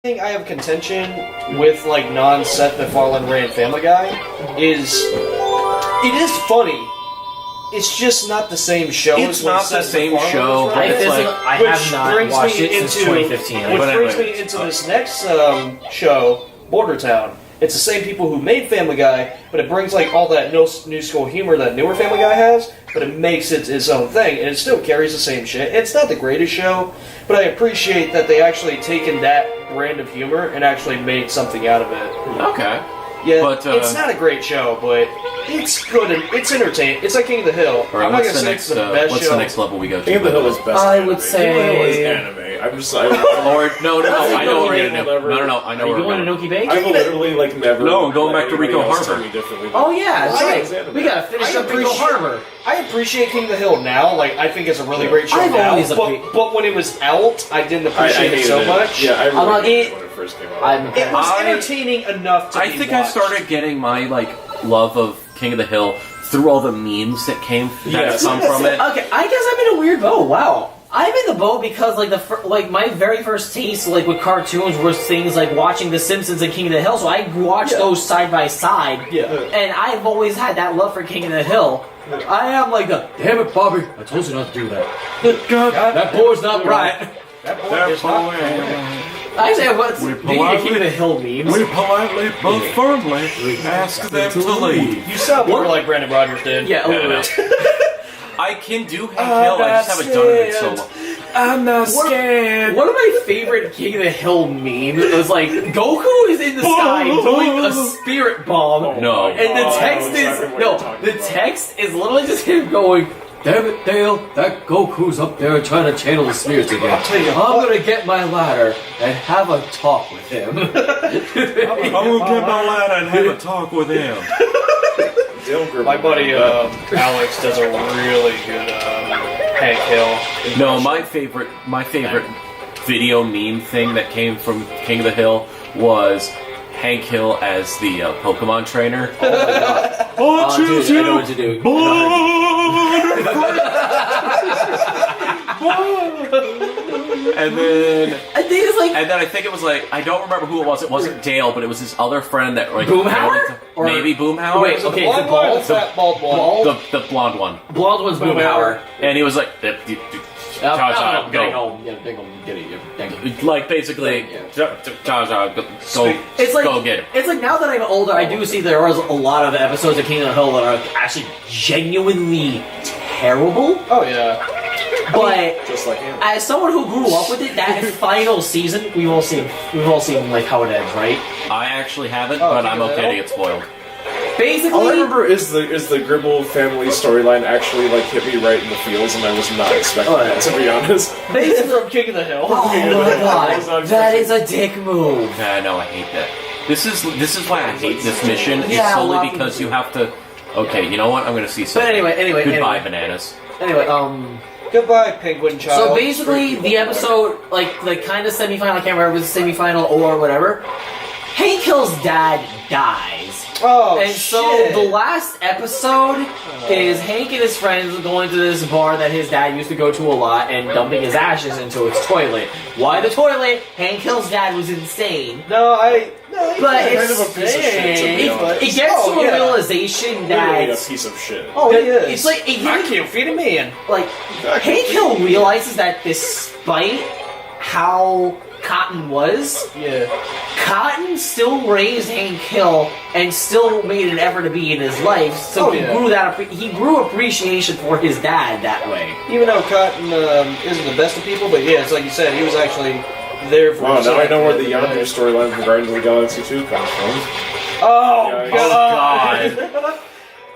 thing I have contention with, like, non-Seth MacFarlane ran Family Guy is it is funny. It's just not the same show. It's not the same show. I have not watched it since 2015. Which brings me into this next show, Border Town. It's the same people who made Family Guy, but it brings like all that new school humor that newer Family Guy has, but it makes it its own thing, and it still carries the same shit. It's not the greatest show, but I appreciate that they actually taken that brand of humor and actually made something out of it. Okay. Yeah, but, it's not a great show, but it's good and it's entertaining. It's like King of the Hill. Right, I'm not gonna say it's the best what's show. the next level we go to? King of the Hill is best. I would say King of the Hill is anime. I'm just or no, I know what we're gonna do. No, I know Are you we're going to going. Noki Bay? I've literally like never. No, I'm going back to Rico Harbor. Oh yeah, that's Right. right. We gotta finish up Rico Harbor. I appreciate King of the Hill now. Like, I think it's a really great show I've now. always But when it was out, I didn't appreciate it so much. Yeah, I really not- hated it when it first came out. It was entertaining enough to I be think watched. I started getting my like love of King of the Hill through all the memes that come from it. Okay, I guess I'm in a weird boat. Wow. I'm in the boat because like my very first taste like with cartoons was things like watching The Simpsons and King of the Hill, so I watched those side by side. Yeah. And I've always had that love for King of the Hill. I am like the damn it, Bobby! I told you not to do that. God, That boy's not right. That boy is not Actually, what's speaking of King of the Hill memes? We politely but firmly ask them to leave. You sound more like Brandon Rogers did. Yeah, a little bit. I can do Hank Hill, I just haven't done it in so long. I'm not scared. One of my favorite King of the Hill memes was like Goku is in the sky doing a spirit bomb. No. And the text is literally just him going, "Damn it, Dale, that Goku's up there trying to channel the spirits again. I'll tell you I'm gonna get my ladder and have a talk with him." I'm gonna get my ladder and have a talk with him. My buddy Alex does a really good Hank Hill. No, my favorite video meme thing that came from King of the Hill was Hank Hill as the Pokemon trainer. Oh my god. I'll choose you. I know what to do. And then I think it's like I think it was like I don't remember who it was. It wasn't Dale, but it was his other friend that like Boomhauer? Or- maybe Boomhauer. Wait, The okay, blonde the one or bald? the fat bald one? The blonde one, blonde one's Boomhauer. and he was like, Get go. it. Like basically, go It's like go get him. It's like now that I'm older, I do see there was a lot of episodes of King of the Hill that are actually genuinely terrible. Oh yeah. But Just like him. as someone who grew up with it, that final season, we've all seen like how it ends, right? I actually haven't, but I'm okay to get spoiled. Basically, All I remember is the Gribble family storyline actually like hit me right in the feels, and I was not expecting that, to be honest. basically, From King of the Hill. oh my god, that is a dick move. No, I hate that. This is why I hate this mission. Yeah, It's a lot solely of because people you have to. Okay, you know what? I'm gonna see something. anyway, Goodbye, bananas. Anyway, Goodbye, Penguin Child. so basically, the episode, like kind of semifinal, I can't remember if it was a semifinal or whatever. Hank Hill's dad dies. Oh, And so shit. the last episode is Hank and his friends going to this bar that his dad used to go to a lot and dumping his ashes into its toilet. Why the toilet? Hank Hill's dad was insane. No, But Kind it's of a piece of shit, to be honest. it gets to a realization Literally a that piece of shit. Oh, he is. it's like it I really, can't feed a man. like Hank Hill realizes that despite how Cotton was, Yeah. Cotton still raised Hank Hill and still made an effort to be in his life, so Oh, yeah. he grew appreciation for his dad that way. Even though Cotton isn't the best of people, but yeah, it's like you said, he was actually there for. Wow, now I know where the young Yondu storyline from Guardians of the Galaxy 2 comes from. Oh Yeah, god!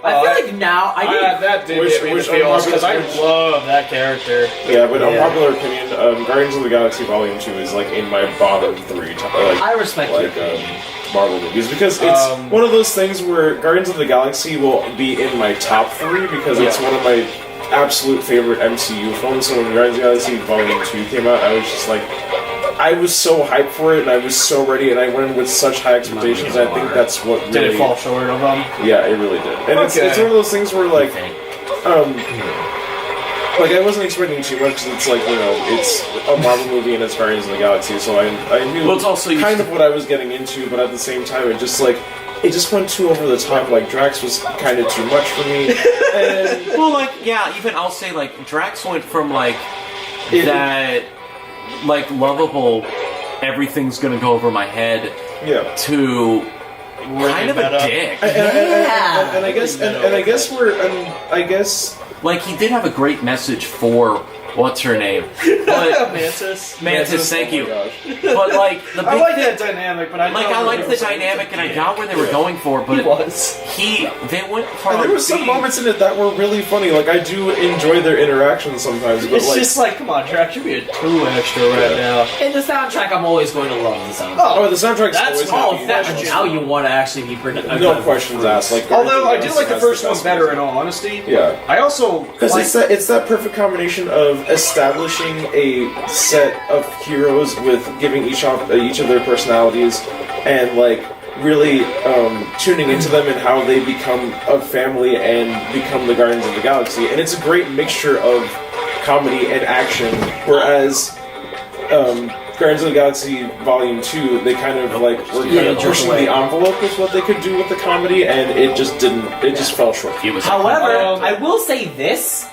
I feel like now that did Which- hit me in the which feels because I unpopular- love that character. Yeah, but Yeah. unpopular opinion, Guardians of the Galaxy Volume 2 is like in my bottom 3. I respect your like opinion. Marvel movies because it's one of those things where Guardians of the Galaxy will be in my top 3 because it's one of my absolute favorite MCU films. So when Guardians of the Galaxy Volume 2 came out, I was just like, I was so hyped for it and I was so ready and I went in with such high expectations. I think that's what really... Did it fall short of them? Yeah, it really did. And it's one of those things where like, Like, I wasn't expecting too much because it's like, you know, it's a Marvel movie and it's Guardians of the Galaxy, so I knew Well, it's also kind of what I was getting into, but at the same time, it just went too over the top. Like, Drax was kind of too much for me. And Well, like, yeah, even I'll say, like, Drax went from, like, that, like, lovable, everything's gonna go over my head, yeah. to kind of a that up. dick. And I guess Like, he did have a great message for, what's her name? But, Mantis. Mantis, thank oh my you. gosh. But, like, the big I like thing, that dynamic, but I liked the dynamic, and I got where they were going for, but He was. they went from And there were some being- moments in it that were really funny. Like, I do enjoy their interactions sometimes, but It's like, just like, come on, Drax, you're being too extra right now. In the soundtrack, I'm always going to love the soundtrack. oh, the soundtrack's That's always all happy. That, now you want to actually be bringing No questions asked. Like, Although I Guardians do of like the Galaxy first has one best better, music. in all honesty. Yeah. I also Because like, it's that perfect combination of establishing a set of heroes with giving each of their personalities and like really tuning into them and how they become a family and become the Guardians of the Galaxy. And it's a great mixture of comedy and action. Whereas Guardians of the Galaxy Volume 2, they kind of like were kind of pushing the envelope with what they could do with the comedy, and it just didn't. It just fell short. It was However, I will say this.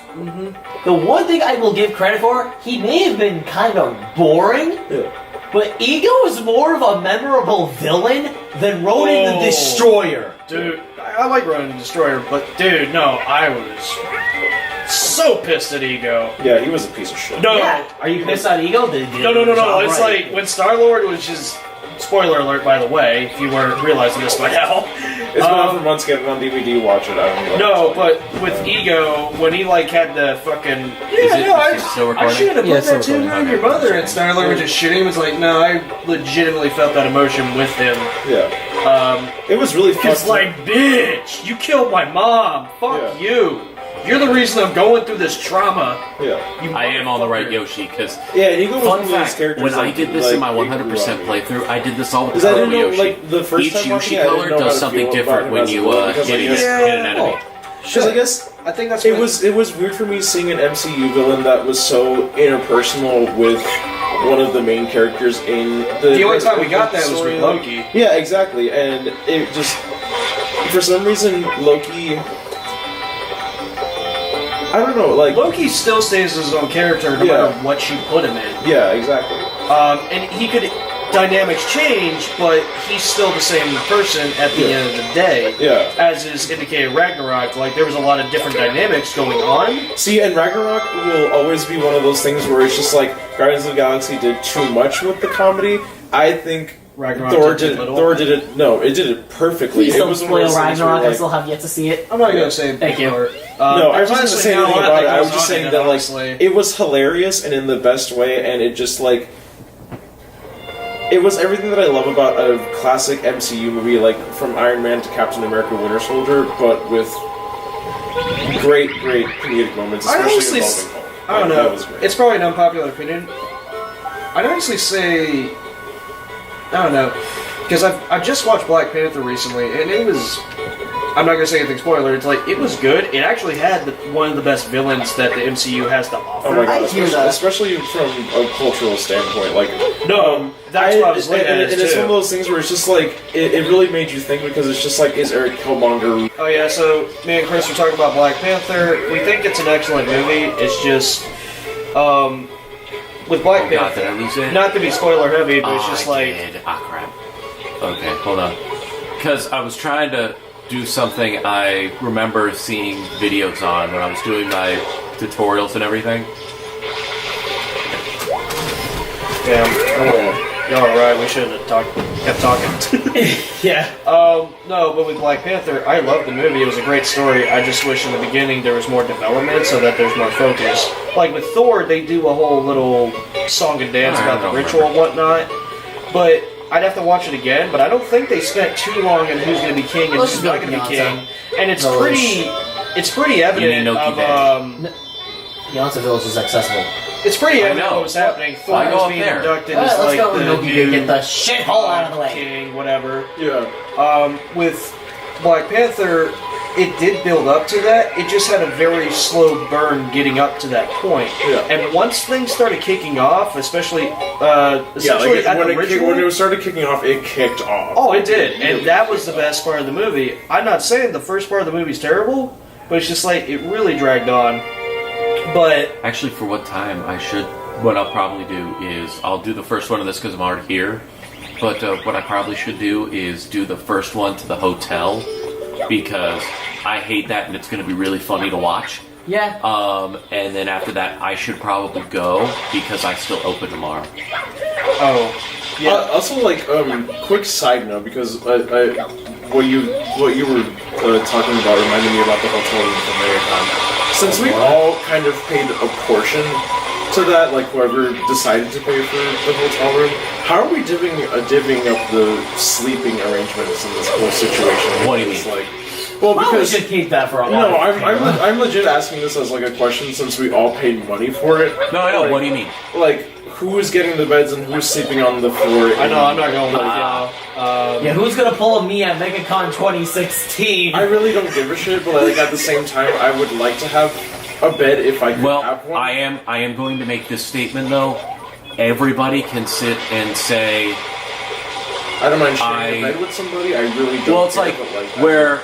The one thing I will give credit for, he may have been kind of boring, Yeah. but Ego is more of a memorable villain than Ronan the Oh. Destroyer. dude, I like Ronan the Destroyer, but dude, no, I was so pissed at Ego. Yeah, he was a piece of shit. No, Yeah. Are you pissed at Ego? no. It's like when Star-Lord was just. Spoiler alert, by the way, if you weren't realizing this by now. It's been out for months. Get it on DVD. Watch it. I don't know. No, but with Ego, when he like had the fucking is it still I recording? should have Yeah, put it's that still to recording. your mother, and Star-Lord was just shooting. It was like, no, I legitimately felt that emotion with him. Yeah. It was really It's fucked up. like, bitch, you killed my mom. Fuck Yeah. you. You're the reason I'm going through this trauma. Yeah. You I am on the right motherfucker. Yoshi, because Yeah, and Ego was one fun of those fact, characters. when I like- did this like, in my it 100% grew on me. playthrough, I did this all with Because I didn't purple know, Yoshi. like, the first Each time Yoshi watching it, I color didn't know how does to something feel different about when him as a you villain, because, hit like, an enemy. Because I guess I think that's it what- was weird for me seeing an MCU villain that was so interpersonal with one of the main characters in The only time we got that was with storyline. Loki. Yeah, exactly, and it just for some reason Loki. I don't know, like Loki still stays his own character no Yeah. matter what you put him in. yeah, exactly. And he could dynamics change, but he's still the same person at the Yeah. end of the day. Yeah. As is indicated Ragnarok, like there was a lot of different dynamics going on. See, and Ragnarok will always be one of those things where it's just like Guardians of the Galaxy did too much with the comedy. I think Ragnarok Thor did too did. little. Thor did it. No, it did it perfectly. Please It don't was one of spoil those things where, Ragnarok. I like- still have yet to see it. I'm not gonna say Thank you. part. No, I was there's not honestly saying not a anything lot about it. I goes was just on saying in that, it, like, honestly. it was hilarious and in the best way, and it just, like, it was everything that I love about a classic MCU movie, like, from Iron Man to Captain America Winter Soldier, but with great comedic moments, I especially honestly, involving Hulk. I don't Like, know. That was great. It's probably an unpopular opinion. I'd honestly say, I don't know, because I've just watched Black Panther recently, and it was. I'm not gonna say anything spoiler. It's like it was good. It actually had one of the best villains that the MCU has to offer. Oh my god, I hear that. especially from a cultural standpoint, like No, that's what I was looking at. and it's one of those things where it's just like it really made you think because it's just like, is Eric Killmonger? Oh yeah, so me and Chris were talking about Black Panther. We think it's an excellent movie. It's just, with Black Oh god, Panther, did I lose it? not to be spoiler heavy, but it's just I like, did. Ah, crap. Okay, hold on. Because I was trying to do something I remember seeing videos on when I was doing my tutorials and everything. damn, y'all are right. We shouldn't have kept talking. Yeah. No, but with Black Panther, I loved the movie. It was a great story. I just wish in the beginning there was more development so that there's more focus. Like with Thor, they do a whole little song and dance I about the don't ritual and whatnot. But I'd have to watch it again. But I don't think they spent too long on who's going to be king and Let's who's just not go going to be Beyonce. king. And it's Village. pretty evident Noki of, Bay. Beyonce Village is accessible. it's pretty I evident know. what was happening. Thor Why go was up being there? inducted Alright, as let's like go with the Noki Bay. new Get the shithole out of the way. king, whatever. Yeah. With Black Panther, it did build up to that. It just had a very slow burn getting up to that point. Yeah. And once things started kicking off, especially When it started kicking off, it kicked off. Oh, it did, and that was the best part of the movie. I'm not saying the first part of the movie's terrible, but it's just like it really dragged on. But actually, for what time what I'll probably do is I'll do the first one of this because I'm already here. But what I probably should do is do the first one to the hotel because I hate that and it's going to be really funny to watch. Yeah. And then after that, I should probably go because I still open tomorrow. Oh, yeah. Also, quick side note because what you were talking about reminded me about the hotel room from Americon. Since we all kind of paid a portion to that, like whoever decided to pay for the hotel room, how are we divvying up the sleeping arrangements in this whole situation? What do you mean? Well, we because should keep that for a no, while. I'm legit asking this as like a question since we all paid money for it. No, I know. What do you mean? Like, who's getting the beds and who's sleeping on the floor? I know, I'm not going with y'all. Yeah, who's gonna pull a me at MegaCon 2016? I really don't give a shit, but like at the same time, I would like to have a bed if I could have one. I am going to make this statement though. Everybody can sit and say, I don't mind sharing a bed with somebody. I really don't. Well, it's care,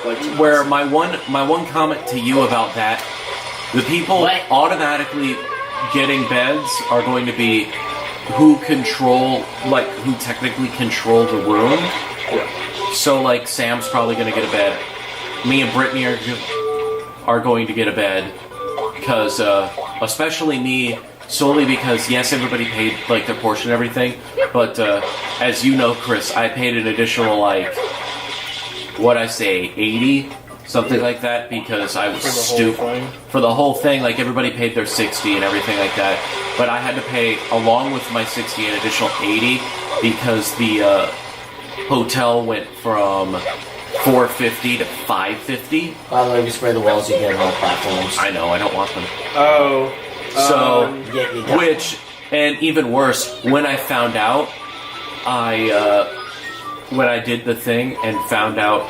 like but, where my one comment to you about that, the people automatically getting beds are going to be who technically control the room. Yeah. So like Sam's probably going to get a bed. Me and Brittany are going to get a bed because especially me. Solely because, yes, everybody paid, like, their portion and everything, but, as you know, Chris, I paid an additional, like, what'd I say, 80? Something like that, because I was stupid. For the whole thing, like, everybody paid their 60 and everything like that, but I had to pay, along with my 60, an additional 80, because the, hotel went from $450 to $550. By the way, if you spray the walls, you get on all platforms. I know, I don't want them. Oh. So, and even worse, when I found out, when I did the thing and found out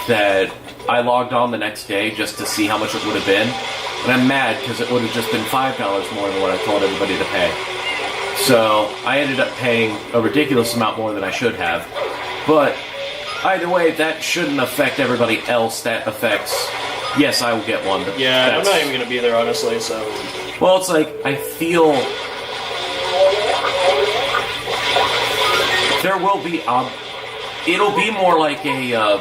that I logged on the next day just to see how much it would have been, and I'm mad because it would have just been $5 more than what I told everybody to pay. So, I ended up paying a ridiculous amount more than I should have. But, either way, that shouldn't affect everybody else. That affects... Yes, I will get one. But yeah, I'm not even going to be there, honestly, so... Well, it's like, I feel... There will be... it'll be more like a,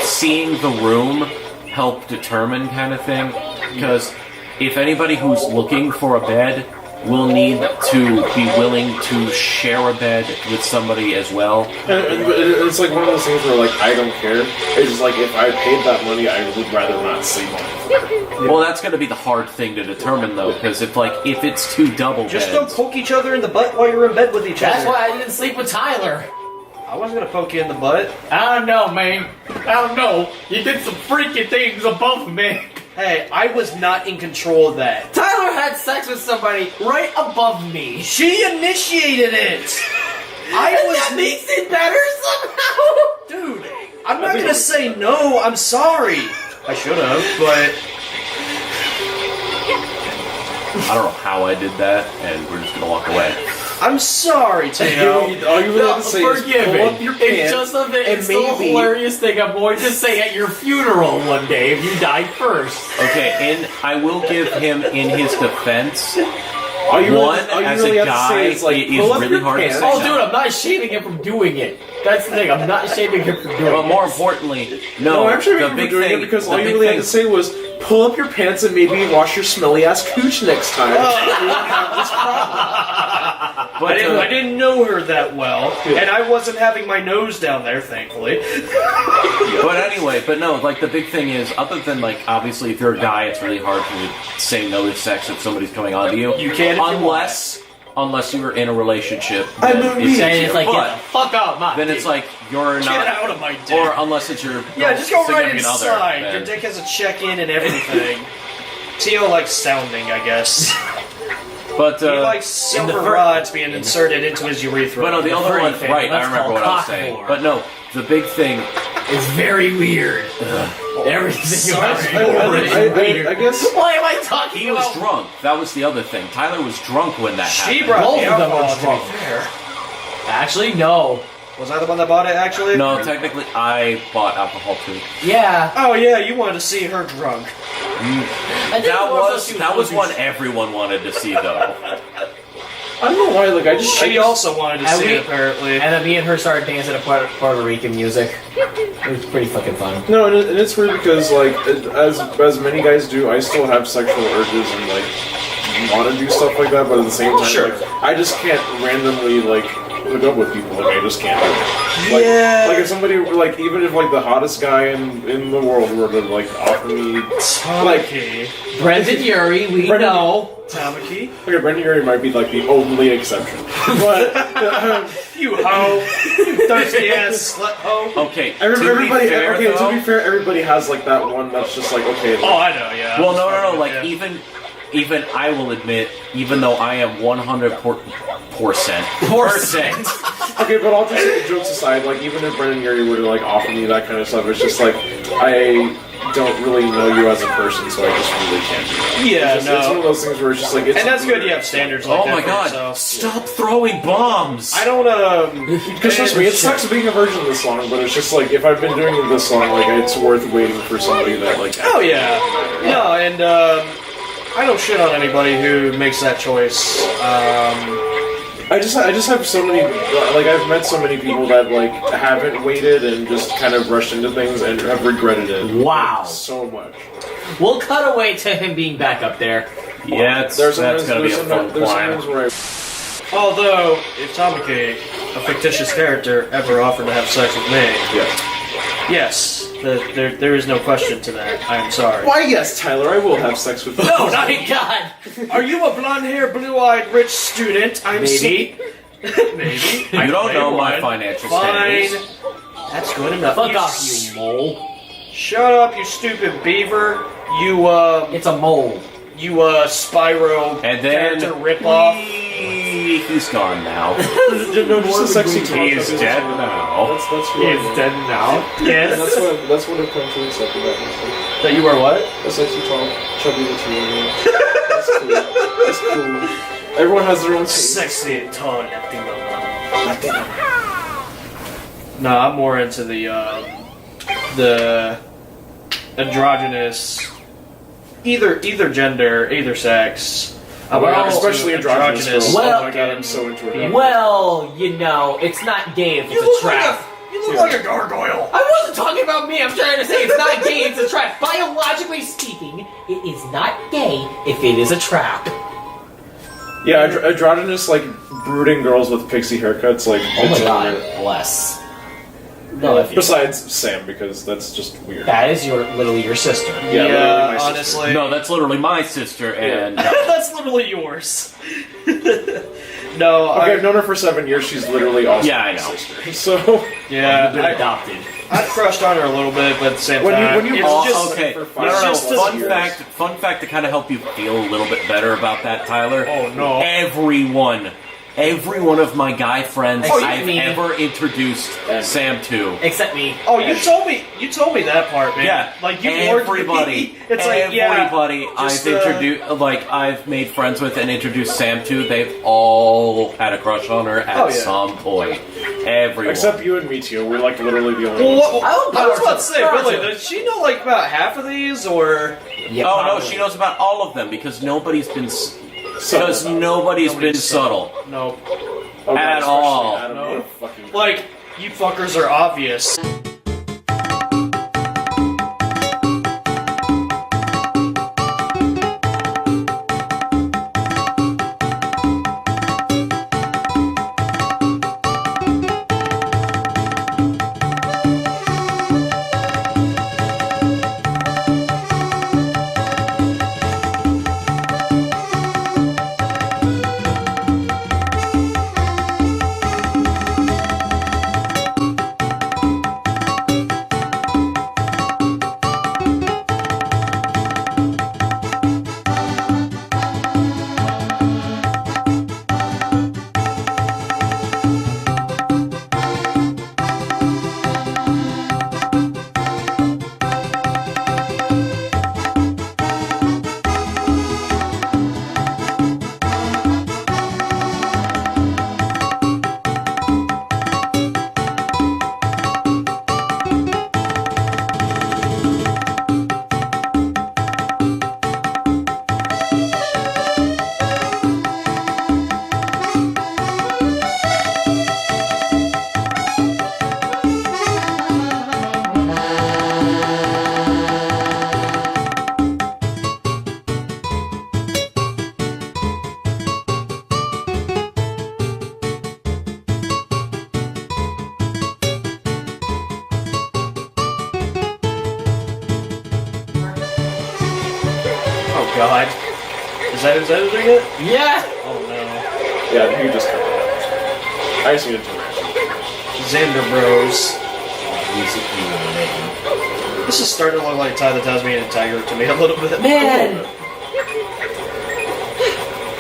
seeing the room help determine kind of thing. Because if anybody who's looking for a bed will need to be willing to share a bed with somebody as well. And it's like one of those things where, like, I don't care. It's just like, if I paid that money, I would rather not sleep on it. Well, that's going to be the hard thing to determine, though, because if it's two double beds... Just don't poke each other in the butt while you're in bed with each other. That's why I didn't sleep with Tyler. I wasn't going to poke you in the butt. I don't know, man. I don't know. You did some freaky things above me. Hey, I was not in control of that. Tyler had sex with somebody right above me. She initiated it! That makes it better somehow? Dude, I'm not gonna say no, I'm sorry. I should have, but... I don't know how I did that, and we're just gonna walk away. I'm sorry, Tino. All you really have to say is pull up your pants. It's still a hilarious thing I'm going to say at your funeral one day if you died first. Okay, and I will give him in his defense. All you One, really as a have to guy, say is, like, it pull is up really your hard to pants. say. Oh, dude, I'm not shaming him from doing it. That's the thing. I'm not shaming him from doing it. But more importantly, No, I'm sure you're doing it because all you really had to say was pull up your pants and maybe wash your smelly ass cooch next time. But I didn't know her that well, and I wasn't having my nose down there, thankfully. But anyway, like the big thing is, other than like obviously if you're a guy, it's really hard to say no to sex if somebody's coming on to you. You can't unless you were in a relationship. It's like, get the fuck out, my then dick. it's like you're not. Get out of my dick. Or unless it's your just go right significant inside. other. Your dick has a check-in and everything. Tio likes sounding, I guess. But he likes silver rods being inserted into his urethra. But no, the other one, right? I remember what I was saying. But no, the big thing It's very weird. Everything about it is weird. I guess. Why am I talking He was about? drunk. That was the other thing. Tyler was drunk when that She happened. brought Both the of them alcohol, were to drunk. be fair. Actually, no. Was I the one that bought it, actually? No, technically, I bought alcohol too. Yeah. Oh, yeah, you wanted to see her drunk. I think That more so was she that was going one everyone wanted to see, though. I don't know why. Like I just. She also wanted to And see we- it, apparently. And then me and her started dancing to Puerto Rican music. It was pretty fucking fun. No, and it's weird because like as many guys do, I still have sexual urges and like want to do stuff like that, but at the same time, Sure. like, I just can't randomly like hook up with people. Like I just can't. Like, Yeah. Like if somebody like even if like the hottest guy in the world were to like offer me Tamaki. Brendan Urie, we Brendan- know. Tamaki? okay, Brendan Urie might be like the only exception, but You hoe. You thirsty ass slut hoe. Okay, everybody to be fair, okay. though, To be fair, everybody has like that one that's just like okay. Like, Oh, I know, yeah. well, no, like Yeah. even I will admit, even though I am 100%. Okay, but all just jokes aside, like even if Brendan Urie were to like offer me that kind of stuff, it's just like I don't really know you as a person, so I just really can't do that. Yeah, It's one of no. those things where it's just like it's And that's weird. good you have standards like Oh that my for god! yourself. Stop throwing bombs! I don't, Because trust me, it sucks being a virgin this long, but it's just like if I've been doing it this long, like it's worth waiting for somebody that like. Oh, yeah. No, and, I don't shit on anybody who makes that choice. I just have so many like I've met so many people that like haven't waited and just kind of rushed into things and have regretted it. Wow. So much. We'll cut away to him being back up there. Yeah, that's gonna be a fun there's climb. sometimes where I Although, if Tamaki, a fictitious character, ever offered to have sex with me, yes, there is no question to that. I am sorry. why yes, Tyler, I will have sex with you. No, Oh not my god! Are you a blonde-haired, blue-eyed, rich student? I'm Maybe. Maybe. You don't know my financial Fine. standings. That's good enough. Fuck off, you mole. Shut up, you stupid beaver. You, It's a mole. Spyro And then character ripoff. he's gone now. No, just a sexy talk. He is dead now. That's really dead now. Yes. that's what it comes to accept about. That you were what? A sexy tall, chubby Latino. That's cool. That's cool. Everyone has their own taste. Sexy and tall Latino. No, I'm more into the androgynous, either gender, either sex. I'm Well, more into especially androgynous girls. Well- Oh my god, I'm so into it. Well, you know, it's not gay if it's a trap. You look like a gargoyle. I wasn't talking about me. I'm trying to say it's not gay. It's a trap. Biologically speaking, it is not gay if it is a trap. Yeah, androgynous, like brooding girls with pixie haircuts, like. Oh my it's god, over. bless. No, if you, Besides Sam, because that's just weird. that is literally your sister. Yeah, literally my sister. honestly. No, that's literally my sister, and That's literally yours. No, Okay, I've known her for 7 years. She's literally also Yeah, I my know. sister. So yeah, You've been adopted. I crushed on her a little bit, but at the same time, when you it's all- just okay. for No, five no, no. just Fun years. fact to kind of help you feel a little bit better about that, Tyler. Oh, no. Every one of my guy friends Oh, you I've mean- ever introduced Sam to. Except me. Oh, you told me that part, man. Yeah, like you warned everybody. me. It's like everybody just, I've introduced, I've made friends with and introduced Sam to. They've all had a crush on her at Oh, yeah. some point. Everyone. except you and me, Tio. We're like literally the only Well, ones. I was about to say, Power Billy, to- does she know like about half of these, or Yeah, Oh no, probably. she knows about all of them because nobody's been So- nobody's been subtle. no? Oh, God, at especially all. Adam, No. you fucking. Like you fuckers are obvious. god. Is that who's editing it? Yeah! Oh no. Yeah, you just cut it out. I just needed to. Xander Bros. Music This is starting to look like Ty the Tasmanian Tiger to me a little bit. Man!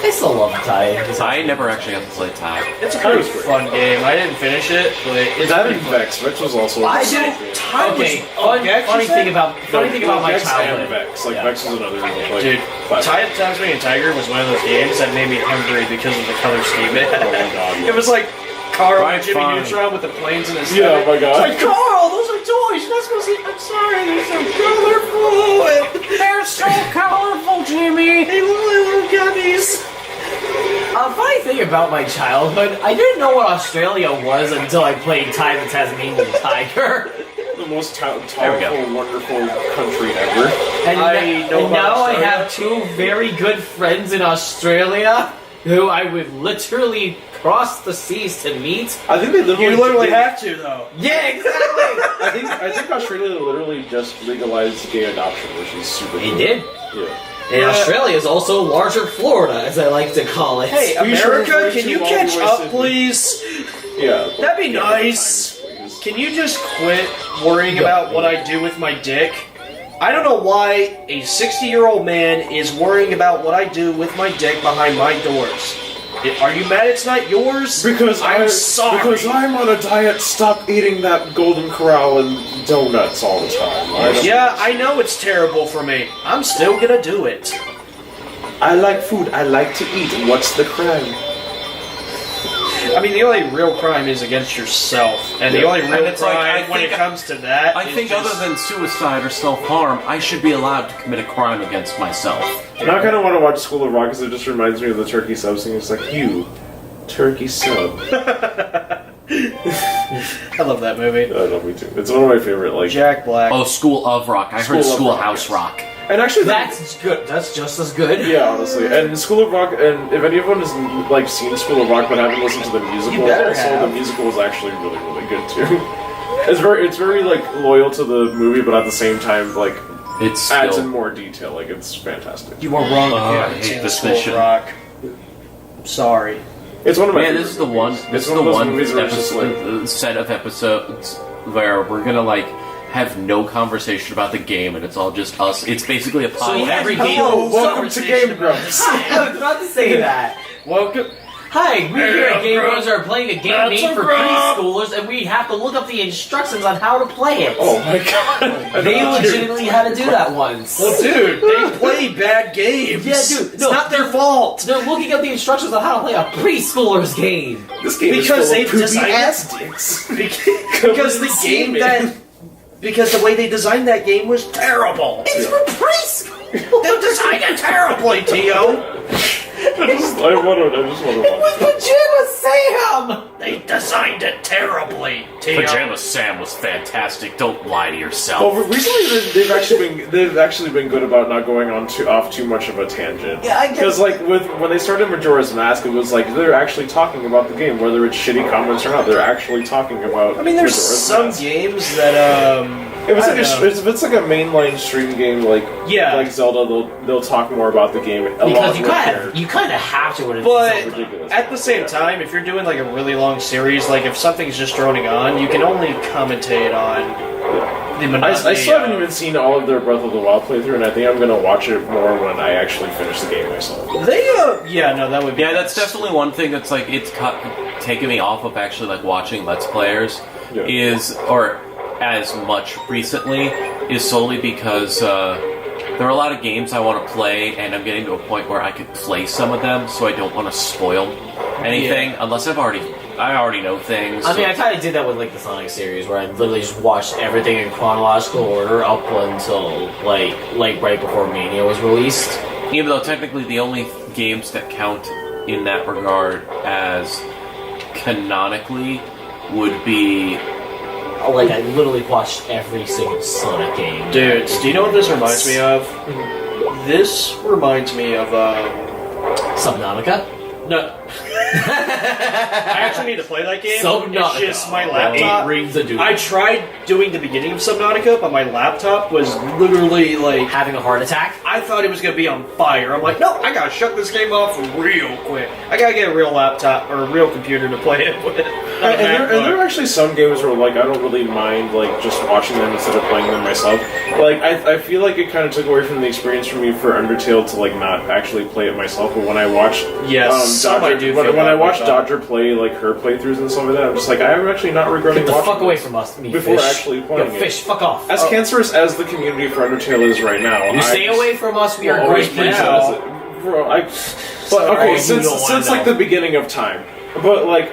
I still love Ty. I never actually got to play Ty. It's a pretty fun game. I didn't finish it, but it's That pretty and fun. Vex. Vex was also. I didn't. Okay, funny thing about my Vex childhood. and Vex. Like Yeah. Vex was another. Like, Dude, classic. Ty the Tasmanian Tiger was one of those games that made me hungry because of the color scheme it had. Oh my god. It was like Carl Right, and Jimmy fine. Neutron with the planes in his Yeah, stomach. oh my god. It's like, Carl, those are toys. You're not supposed to. I'm sorry, they're so colorful. They're so colorful, Jimmy! Hey, little gummies. A funny thing about my childhood, I didn't know what Australia was until I played Ty the Tasmanian Tiger. The most There we powerful, wonderful country ever. And, I know and about now I Australia. have two very good friends in Australia who I would literally cross the seas to meet. I think they You literally have to, though. Yeah, exactly! I think Australia literally just legalized gay adoption, which is super It cool. did. Yeah. And Australia is also larger Florida, as I like to call it. Hey, Are you sure America, it's can too you long catch to up, waste it? please? Yeah. That'd be nice. Please. Can you just quit worrying about what I do with my dick? I don't know why a 60-year-old man is worrying about what I do with my dick behind my doors. Are you mad it's not yours? Because I'm sorry. Because I'm on a diet. Stop eating that Golden Corral and donuts all the time. Yeah, I know it's terrible for me. I'm still gonna do it. I like food. I like to eat. What's the crime? I mean, the only real crime is against yourself, and the Yeah. only real And it's like, crime I when it think- comes to that, I is think just- other than suicide or self-harm, I should be allowed to commit a crime against myself. Now I kind of want to watch School of Rock because it just reminds me of the turkey sub thing. It's like, you, turkey sub. I love that movie. I love me too. It's one of my favorite, like... Jack Black. Oh, School of Rock. I heard School of Schoolhouse Rock, Rock. And actually, That's good. That's just as good. yeah, honestly. And School of Rock, and if anyone has, like, seen School of Rock but haven't listened to the musical, You better also, have. the musical is actually really, really good, too. It's very, like, loyal to the movie, but at the same time, like, It's adds in still... more detail. Like, it's fantastic. You were wrong if you I haven't hate seen this School of mission. Rock. I'm sorry. It's one of my Man, favorite this is the movies. one. It's This is one the of those one movies where it's just like... set of episodes where we're gonna like have no conversation about the game, and it's all just us. It's basically a So podcast. every game. Hello, Welcome to Game Grumps. I was about to say that. Welcome. Hi, we here at Game bro. Grumps are playing a game That's made a for bro. preschoolers, and we have to look up the instructions on how to play it. Oh my god. They legitimately had to do that once. Well, dude, they play bad games. Yeah, dude, It's no, not their fault. They're looking up the instructions on how to play a preschooler's game. This game Because is full they of poopy designed ass dicks. Because the game that... Because the way they designed that game was terrible. It's for preschool. They designed it terribly, Tio. I just want to watch it. Pajama Sam. They designed it terribly, Tio. Pajama Sam was fantastic. Don't lie to yourself. Well, recently they've actually been good about not going on off too much of a tangent. Yeah, I get- Because like when they started Majora's Mask, it was like they're actually talking about the game, whether it's shitty comments or not. They're actually talking about. I mean, there's Majora's some Mask. games that, If it's I like don't know. if it's like a mainline stream game, like Yeah. like Zelda, they'll talk more about the game. A lot Because you more kind of have to when it's But Zelda. ridiculous. at the same time, if you're doing like a really long series, like if something's just droning on, you can only commentate on the monotony. I still haven't even seen all of their Breath of the Wild playthrough, and I think I'm gonna watch it more when I actually finish the game myself. They, yeah, no, that would be. Yeah, that's definitely one thing that's like it's taken me off of actually like watching Let's Players Yeah. is or as much recently is solely because there are a lot of games I want to play, and I'm getting to a point where I could play some of them, so I don't want to spoil anything unless I already know things. I mean, I kind of did that with like the Sonic series, where I literally just watched everything in chronological order up until like right before Mania was released. Even though technically the only games that count in that regard as canonically would be Like I literally watched every single Sonic game. Dudes, do you know what this reminds me of? This reminds me of, Subnautica. no. I actually need to play that game. Subnautica. It's just my Eight laptop. Rings of Doom. I tried doing the beginning of Subnautica, but my laptop was literally like... Having a heart attack? I thought it was going to be on fire. I'm like, no, I gotta shut this game off real quick. I gotta get a real laptop or a real computer to play it with. And there are actually some games where like I don't really mind like just watching them instead of playing them myself. Like I feel like it kind of took away from the experience for me for Undertale to like not actually play it myself. But when I watch when I watch Dodger play like her playthroughs and stuff like that, I'm just like I'm actually not regretting Get the watching fuck away this from us, me before fish. actually playing Yo, fish, fuck off. As cancerous as the community for Undertale is right now, You stay away from us, we are always great preach now. it. Bro, okay, since like the beginning of time, but like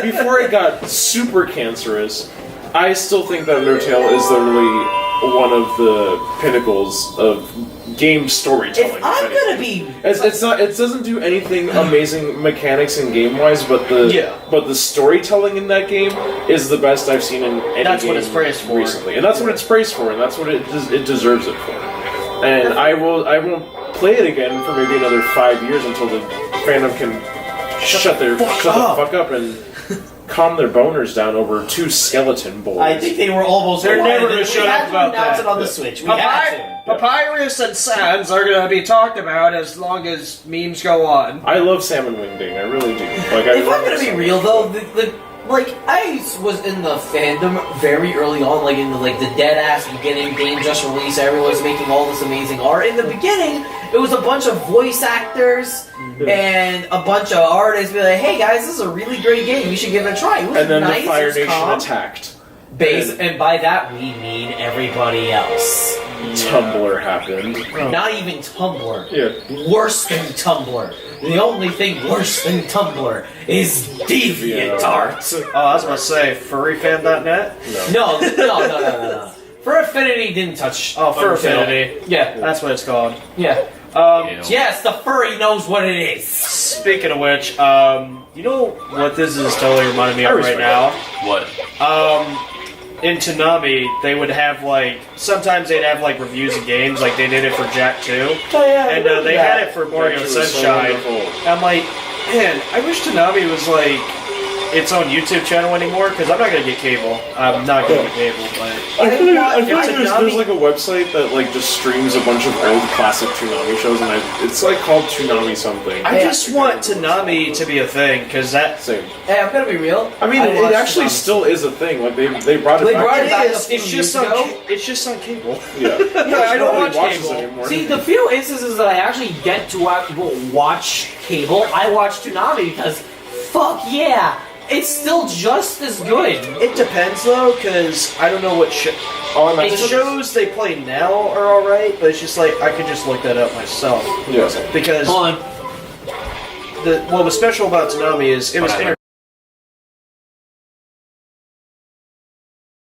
before it got super cancerous, I still think that Undertale is literally one of the pinnacles of game storytelling. If I'm gonna be... It's not. It doesn't do anything amazing mechanics and game wise, but the storytelling in that game is the best I've seen in any That's game what it's praised for. recently, and that's what it's praised for, and that's what it deserves it for. And I won't play it again for maybe another 5 years until the fandom can shut the fuck up and calm their boners down over two skeleton boys. I think they were almost... They're never gonna shut up about announce that. it on the Switch. We had to. Papyrus and Sans are going to be talked about as long as memes go on. I love Salmon Wingding, I really do. Like, If I'm gonna be real though, like I was in the fandom very early on, like in the dead ass beginning, game just released, everyone's making all this amazing art. In the beginning, it was a bunch of voice actors and a bunch of artists be like, "Hey guys, this is a really great game. You should give it a try." It was and then nice, the Fire it was Nation calm. attacked. And by that we mean everybody else. Tumblr happened. Not even Tumblr. Yeah. Worse than Tumblr. The only thing worse than Tumblr is DeviantArt. Oh, I was about to say, furryfan.net? No. For Affinity didn't touch. Oh, Fur Undertale. Affinity. Yeah. That's what it's called. Yeah. Yes, the furry knows what it is. Speaking of which, you know what this is totally reminding me of right now? What? In Toonami, they would have sometimes they'd have reviews of games, like they did it for Jack 2. Oh, yeah, And they had it for Mario Jack 2 was so Sunshine. wonderful. I'm like, man, I wish Toonami was its own YouTube channel anymore, because I'm not going to get cable. I'm not going to get cable, but... I feel like there's Toonami- a website that just streams a bunch of old classic Toonami shows, and it's called Toonami something. I just want Toonami to be a thing, because that... Same. Hey, I'm gonna be real. I mean, it watched actually Toonami. still is a thing. Like they brought it They back. brought it back It is. a few It's just years on. ago. It's just on cable. Yeah. I don't watch watches cable. anymore. See, the few instances that I actually get to watch cable, I watch Toonami because, fuck yeah, it's still just as good. It depends though, because I don't know what the shows they play now are alright, but it's just I could just look that up myself. Yes. Because Hold on. what was special about Toonami is it was